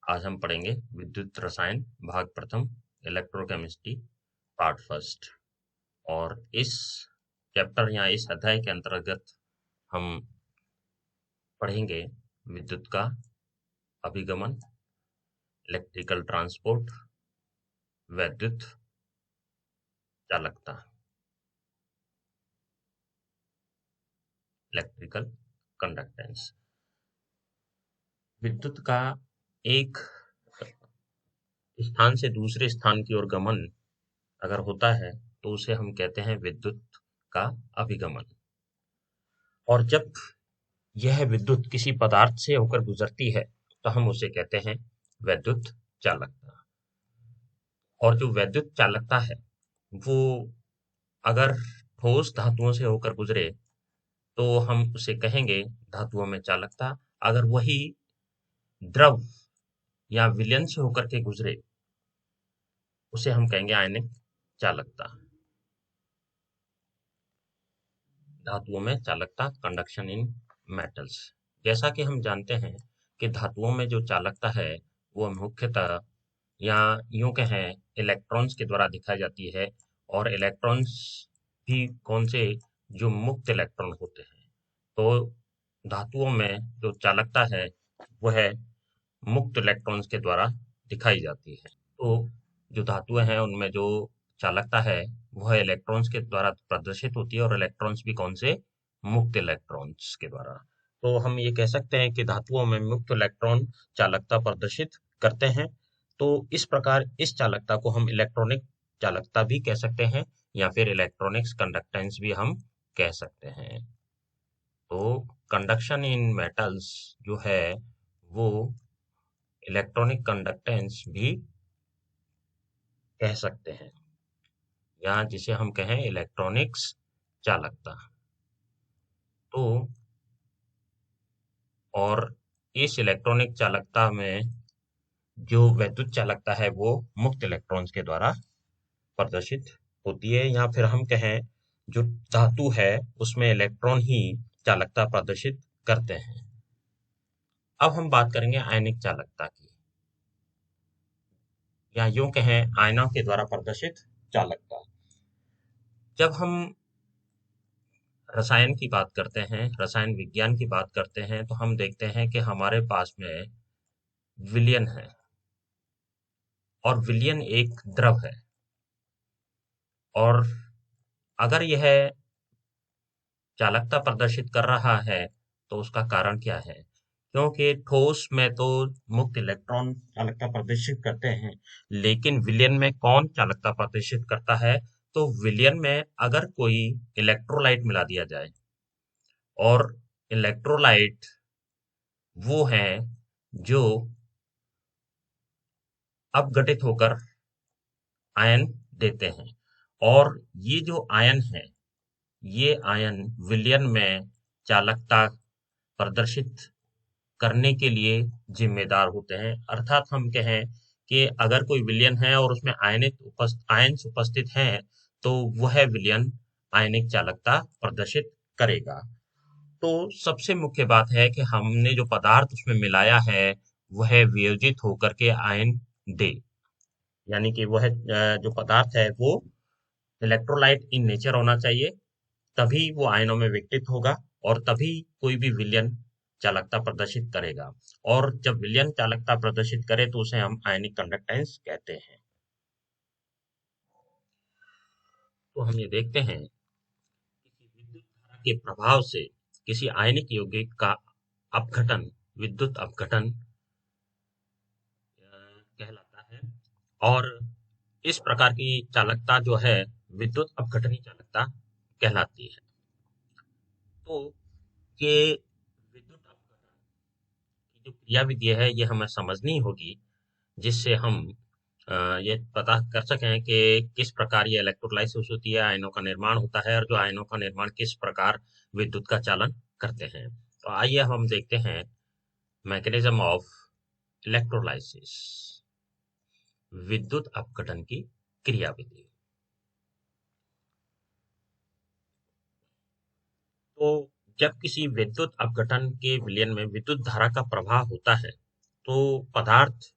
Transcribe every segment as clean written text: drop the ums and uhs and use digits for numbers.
आज हम पढ़ेंगे विद्युत रसायन भाग प्रथम, इलेक्ट्रोकेमिस्ट्री पार्ट फर्स्ट। और इस चैप्टर या इस अध्याय के अंतर्गत हम पढ़ेंगे विद्युत का अभिगमन, इलेक्ट्रिकल ट्रांसपोर्ट, वैद्युत चालकता, इलेक्ट्रिकल कंडक्टेंस। विद्युत का एक स्थान से दूसरे स्थान की ओर गमन अगर होता है तो उसे हम कहते हैं विद्युत का अभिगमन। और जब यह विद्युत किसी पदार्थ से होकर गुजरती है तो हम उसे कहते हैं वैद्युत चालकता। और जो वैद्युत चालकता है वो अगर ठोस धातुओं से होकर गुजरे तो हम उसे कहेंगे धातुओं में चालकता। अगर वही द्रव या विलयन से होकर के गुजरे उसे हम कहेंगे आयनिक चालकता। धातुओं में चालकता, कंडक्शन इन मेटल्स। जैसा कि हम जानते हैं कि धातुओं में जो चालकता है वो मुख्यतः या यूं कहें इलेक्ट्रॉन्स के द्वारा दिखाई जाती है। और इलेक्ट्रॉन्स भी कौन से, जो मुक्त इलेक्ट्रॉन होते हैं। तो धातुओं में जो चालकता है वह मुक्त इलेक्ट्रॉन्स के द्वारा दिखाई जाती है। तो जो धातुएं हैं उनमें जो चालकता है वह इलेक्ट्रॉन्स के द्वारा प्रदर्शित होती है, और इलेक्ट्रॉन्स भी कौन से, मुक्त इलेक्ट्रॉन्स के द्वारा। तो हम ये कह सकते हैं कि धातुओं में मुक्त इलेक्ट्रॉन चालकता प्रदर्शित करते हैं। तो इस प्रकार इस चालकता को हम इलेक्ट्रॉनिक चालकता भी कह सकते हैं या फिर इलेक्ट्रॉनिक्स कंडक्टेंस भी हम कह सकते हैं। तो कंडक्शन इन मेटल्स जो है वो इलेक्ट्रॉनिक कंडक्टेंस भी कह सकते हैं, या जिसे हम कहें इलेक्ट्रॉनिक्स चालकता। तो और इस इलेक्ट्रॉनिक चालकता में जो वैद्युत चालकता है वो मुक्त इलेक्ट्रॉन्स के द्वारा प्रदर्शित होती है, या फिर हम कहें जो धातु है उसमें इलेक्ट्रॉन ही चालकता प्रदर्शित करते हैं। अब हम बात करेंगे आयनिक चालकता की, या यूं कहें आयनों के द्वारा प्रदर्शित चालकता। जब हम रसायन की बात करते हैं, रसायन विज्ञान की बात करते हैं, तो हम देखते हैं कि हमारे पास में विलयन है, और विलयन एक द्रव है। और अगर यह चालकता प्रदर्शित कर रहा है तो उसका कारण क्या है? क्योंकि ठोस में तो मुक्त इलेक्ट्रॉन चालकता प्रदर्शित करते हैं, लेकिन विलयन में कौन चालकता प्रदर्शित करता है? तो विलयन में अगर कोई इलेक्ट्रोलाइट मिला दिया जाए, और इलेक्ट्रोलाइट वो हैं जो अपघटित होकर आयन देते हैं, और ये जो आयन है ये आयन विलयन में चालकता प्रदर्शित करने के लिए जिम्मेदार होते हैं। अर्थात हम कहें कि अगर कोई विलयन है और उसमें आयन्स उपस्थित हैं तो वह विलयन आयनिक चालकता प्रदर्शित करेगा। तो सबसे मुख्य बात है कि हमने जो पदार्थ उसमें मिलाया है वह वियोजित होकर के आयन दे, यानी कि वह जो पदार्थ है वो इलेक्ट्रोलाइट इन नेचर होना चाहिए, तभी वो आयनों में विघटित होगा, और तभी कोई भी विलयन चालकता प्रदर्शित करेगा। और जब विलयन चालकता प्रदर्शित करे तो उसे हम आयनिक कंडक्टेंस कहते हैं। तो हम ये देखते हैं किसी विद्युत धारा के प्रभाव से किसी आयनिक यौगिक का अपघटन विद्युत अपघटन कहलाता है। और इस प्रकार की चालकता जो है विद्युत अपघटनी चालकता कहलाती है। तो ये विद्युत अपघटन की जो क्रियाविधि है ये हमें समझनी होगी, जिससे हम ये पता कर सकें कि किस प्रकार ये इलेक्ट्रोलाइसिस होती है, आयनों का निर्माण होता है, और जो आयनों का निर्माण किस प्रकार विद्युत का चालन करते हैं। तो आइए हम देखते हैं मैकेनिज्म ऑफ इलेक्ट्रोलाइसिस, विद्युत अपघटन की क्रियाविधि। तो जब किसी विद्युत अपघटन के विलयन में विद्युत धारा का प्रवाह होता है तो पदार्थ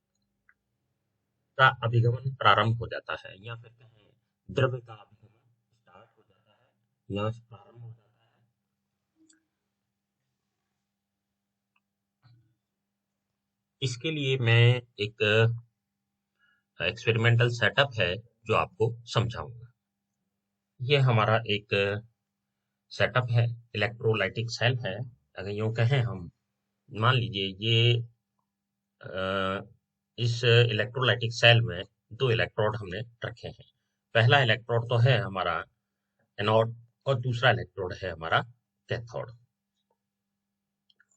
का अभिगमन प्रारंभ हो जाता है, या फिर कहें द्रव्य का अभिगमन स्टार्ट हो जाता है या प्रारंभ हो जाता है। इसके लिए मैं एक एक्सपेरिमेंटल सेटअप है जो आपको समझाऊंगा। ये हमारा एक सेटअप है, इलेक्ट्रोलाइटिक सेल है। अगर यूं कहें हम, मान लीजिए ये इस इलेक्ट्रोलाइटिक सेल में दो इलेक्ट्रोड हमने रखे हैं। पहला इलेक्ट्रोड तो है हमारा एनोड और दूसरा इलेक्ट्रोड है हमारा कैथोड,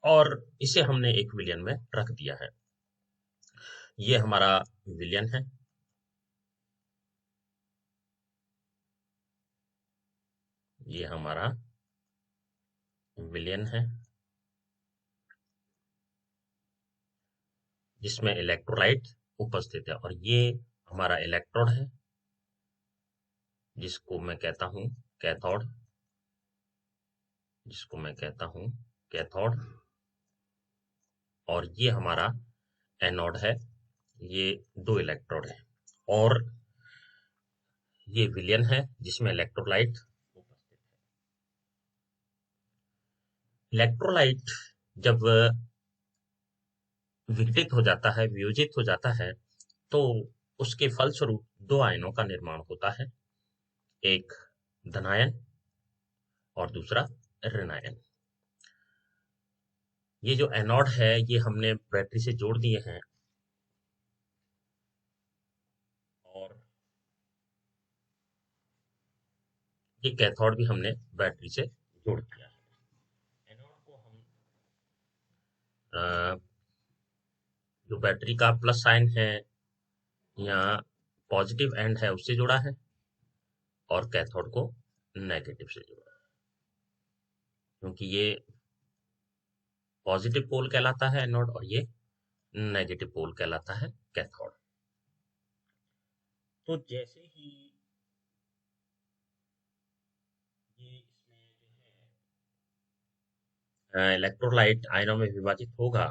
और इसे हमने एक विलयन में रख दिया है। ये हमारा विलयन है, ये हमारा विलयन है जिसमें इलेक्ट्रोलाइट उपस्थित है, और ये हमारा इलेक्ट्रोड है जिसको मैं कहता हूं कैथोड, जिसको मैं कहता हूं कैथोड। और ये हमारा एनोड है, ये दो इलेक्ट्रोड है, और ये विलयन है जिसमें इलेक्ट्रोलाइट उपस्थित है। इलेक्ट्रोलाइट जब विघटित हो जाता है, वियोजित हो जाता है, तो उसके फलस्वरूप दो आयनों का निर्माण होता है, एक धनायन और दूसरा ऋणायन। ये जो एनोड है ये हमने बैटरी से जोड़ दिए हैं, और ये कैथोड भी हमने बैटरी से जोड़ दिया है। एनोड को हम अ, जो बैटरी का प्लस साइन है या पॉजिटिव एंड है उससे जोड़ा है, और कैथोड को नेगेटिव से जोड़ा है, क्योंकि ये पॉजिटिव पोल कहलाता है एनोड और ये नेगेटिव पोल कहलाता है कैथोड। तो जैसे ही ये इसमें जो है इलेक्ट्रोलाइट आयनों में विभाजित होगा,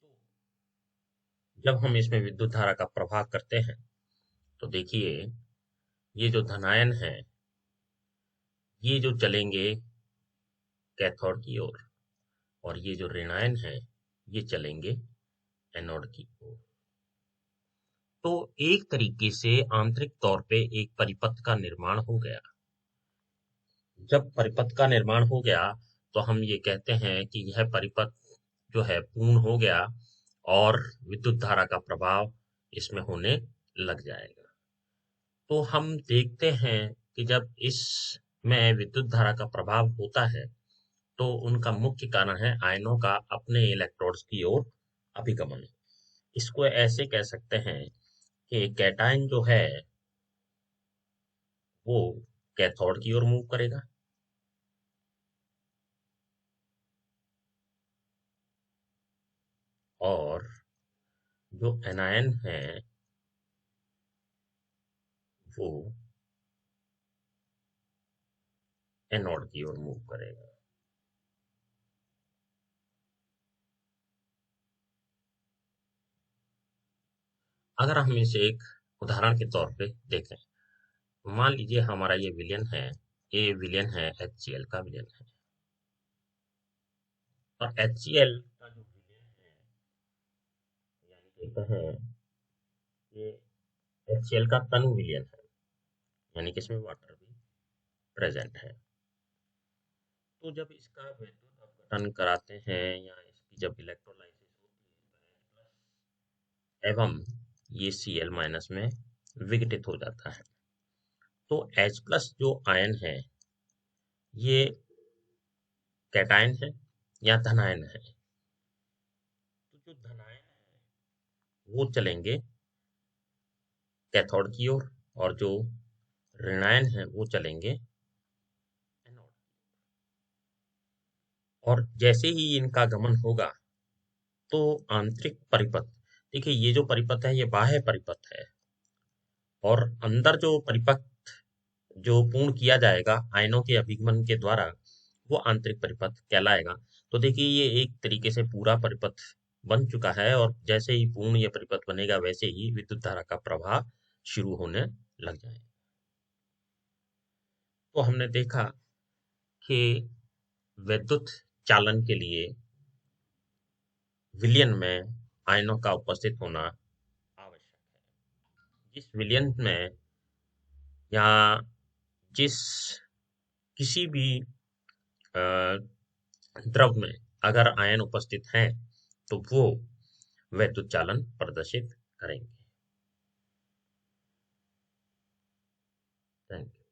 तो जब हम इसमें विद्युत धारा का प्रवाह करते हैं तो देखिए ये जो धनायन है ये जो चलेंगे कैथोड की ओर, और ये जो ऋणायन है ये चलेंगे एनोड की ओर। तो एक तरीके से आंतरिक तौर पे एक परिपथ का निर्माण हो गया। जब परिपथ का निर्माण हो गया तो हम ये कहते हैं कि यह परिपथ जो है पूर्ण हो गया, और विद्युत धारा का प्रभाव इसमें होने लग जाएगा। तो हम देखते हैं कि जब इसमें विद्युत धारा का प्रभाव होता है तो उनका मुख्य कारण है आयनों का अपने इलेक्ट्रोड्स की ओर अभिगमन। इसको ऐसे कह सकते हैं कि कैटायन जो है वो कैथोड की ओर मूव करेगा, और जो एनायन है वो एनोड की ओर मूव करेगा। अगर हम इसे एक उदाहरण के तौर पे देखें, मान लीजिए हमारा ये विलयन है, ये विलयन है HCl का विलयन है, और HCl का जो विलयन है, यानी कि कहें ये HCl का तनु विलयन है, यानी कि इसमें वाटर भी प्रेजेंट है। तो जब इसका विद्युत अपघटन कराते हैं या इसकी जब इलेक्ट्रोलाइसिस होती है एवं ये Cl माइनस में विघटित हो जाता है, तो H प्लस जो आयन है ये कैटायन है या धनायन है। तो जो धनायन है वो चलेंगे कैथोड की ओर, और जो ऋणायन है वो चलेंगे एनोड। और जैसे ही इनका गमन होगा तो आंतरिक परिपथ, देखिए ये जो परिपथ है ये बाह्य परिपथ है, और अंदर जो परिपथ जो पूर्ण किया जाएगा आयनों के अभिगमन के द्वारा वो आंतरिक परिपथ कहलाएगा। तो देखिए ये एक तरीके से पूरा परिपथ बन चुका है, और जैसे ही पूर्ण ये परिपथ बनेगा वैसे ही विद्युत धारा का प्रवाह शुरू होने लग जाएगा। तो हमने देखा कि विद्युत चालन के लिए विलयन में आयनों का उपस्थित होना आवश्यक है। जिस विलयन में या जिस किसी भी अ, द्रव में अगर आयन उपस्थित हैं तो वो विद्युत चालन प्रदर्शित करेंगे। Thank you.